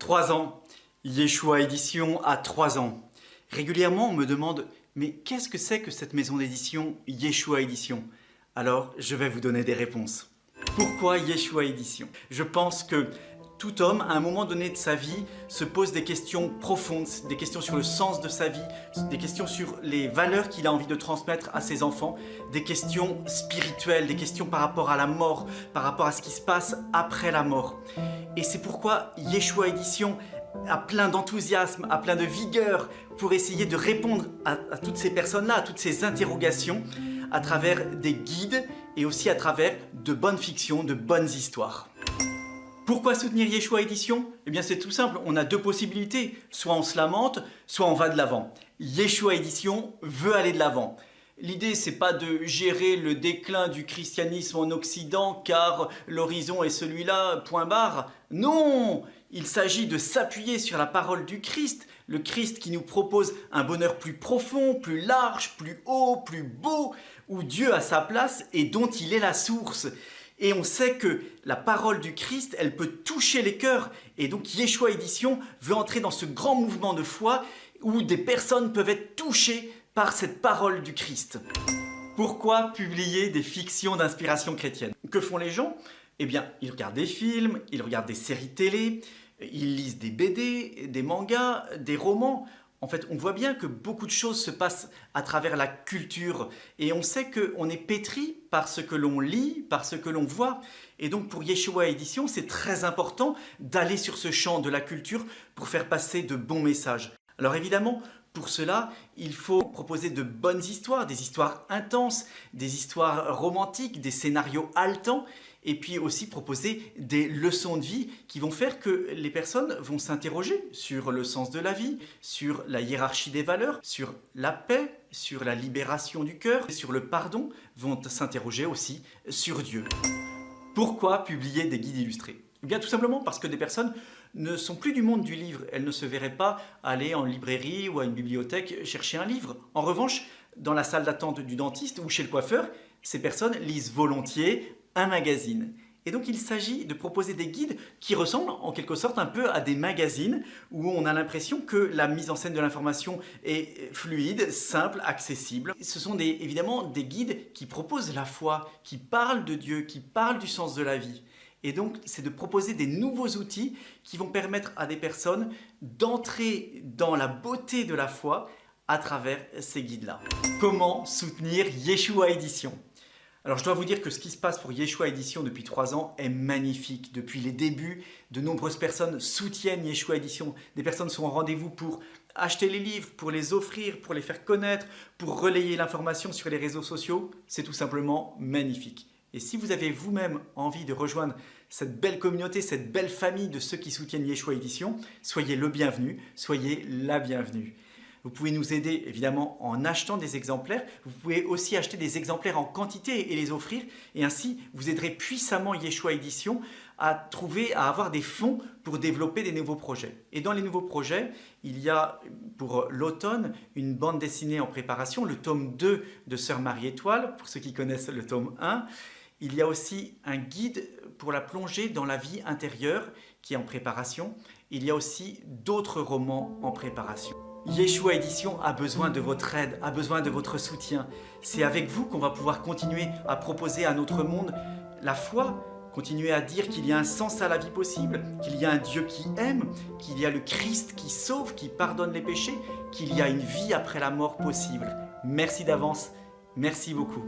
3 ans. Yeshua Édition a 3 ans. Régulièrement, on me demande « Mais qu'est-ce que c'est que cette maison d'édition Yeshua Édition ?» Alors, je vais vous donner des réponses. Pourquoi Yeshua Édition? Je pense que tout homme, à un moment donné de sa vie, se pose des questions profondes, des questions sur le sens de sa vie, des questions sur les valeurs qu'il a envie de transmettre à ses enfants, des questions spirituelles, des questions par rapport à la mort, par rapport à ce qui se passe après la mort. Et c'est pourquoi Yeshua Édition a plein d'enthousiasme, a plein de vigueur pour essayer de répondre à toutes ces personnes-là, à toutes ces interrogations, à travers des guides et aussi à travers de bonnes fictions, de bonnes histoires. Pourquoi soutenir Yeshua Édition? Eh bien c'est tout simple, on a deux possibilités, soit on se lamente, soit on va de l'avant. Yeshua Édition veut aller de l'avant. L'idée c'est pas de gérer le déclin du christianisme en Occident car l'horizon est celui-là, point barre. Non! Il s'agit de s'appuyer sur la parole du Christ, le Christ qui nous propose un bonheur plus profond, plus large, plus haut, plus beau, où Dieu a sa place et dont il est la source. Et on sait que la parole du Christ, elle peut toucher les cœurs. Et donc Yeshua Édition veut entrer dans ce grand mouvement de foi où des personnes peuvent être touchées par cette parole du Christ. Pourquoi publier des fictions d'inspiration chrétienne? Que font les gens? Eh bien, ils regardent des films, ils regardent des séries télé, ils lisent des BD, des mangas, des romans. En fait, on voit bien que beaucoup de choses se passent à travers la culture et on sait qu'on est pétri par ce que l'on lit, par ce que l'on voit. Et donc pour Yeshua Édition, c'est très important d'aller sur ce champ de la culture pour faire passer de bons messages. Alors évidemment, pour cela, il faut proposer de bonnes histoires, des histoires intenses, des histoires romantiques, des scénarios haletants et puis aussi proposer des leçons de vie qui vont faire que les personnes vont s'interroger sur le sens de la vie, sur la hiérarchie des valeurs, sur la paix, sur la libération du cœur, sur le pardon, vont s'interroger aussi sur Dieu. Pourquoi publier des guides illustrés? Eh bien tout simplement parce que des personnes ne sont plus du monde du livre. Elles ne se verraient pas aller en librairie ou à une bibliothèque chercher un livre. En revanche, dans la salle d'attente du dentiste ou chez le coiffeur, ces personnes lisent volontiers un magazine. Et donc il s'agit de proposer des guides qui ressemblent en quelque sorte un peu à des magazines où on a l'impression que la mise en scène de l'information est fluide, simple, accessible. Ce sont évidemment des guides qui proposent la foi, qui parlent de Dieu, qui parlent du sens de la vie. Et donc, c'est de proposer des nouveaux outils qui vont permettre à des personnes d'entrer dans la beauté de la foi à travers ces guides-là. Comment soutenir Yeshua Édition? Alors, je dois vous dire que ce qui se passe pour Yeshua Édition depuis 3 ans est magnifique. Depuis les débuts, de nombreuses personnes soutiennent Yeshua Édition. Des personnes sont au rendez-vous pour acheter les livres, pour les offrir, pour les faire connaître, pour relayer l'information sur les réseaux sociaux. C'est tout simplement magnifique. Et si vous avez vous-même envie de rejoindre cette belle communauté, cette belle famille de ceux qui soutiennent Yeshua Édition, soyez le bienvenu, soyez la bienvenue. Vous pouvez nous aider évidemment en achetant des exemplaires. Vous pouvez aussi acheter des exemplaires en quantité et les offrir. Et ainsi, vous aiderez puissamment Yeshua Édition à avoir des fonds pour développer des nouveaux projets. Et dans les nouveaux projets, il y a pour l'automne une bande dessinée en préparation, le tome 2 de Sœur Marie-Étoile, pour ceux qui connaissent le tome 1. Il y a aussi un guide pour la plongée dans la vie intérieure qui est en préparation. Il y a aussi d'autres romans en préparation. Yeshua Édition a besoin de votre aide, a besoin de votre soutien. C'est avec vous qu'on va pouvoir continuer à proposer à notre monde la foi, continuer à dire qu'il y a un sens à la vie possible, qu'il y a un Dieu qui aime, qu'il y a le Christ qui sauve, qui pardonne les péchés, qu'il y a une vie après la mort possible. Merci d'avance, merci beaucoup.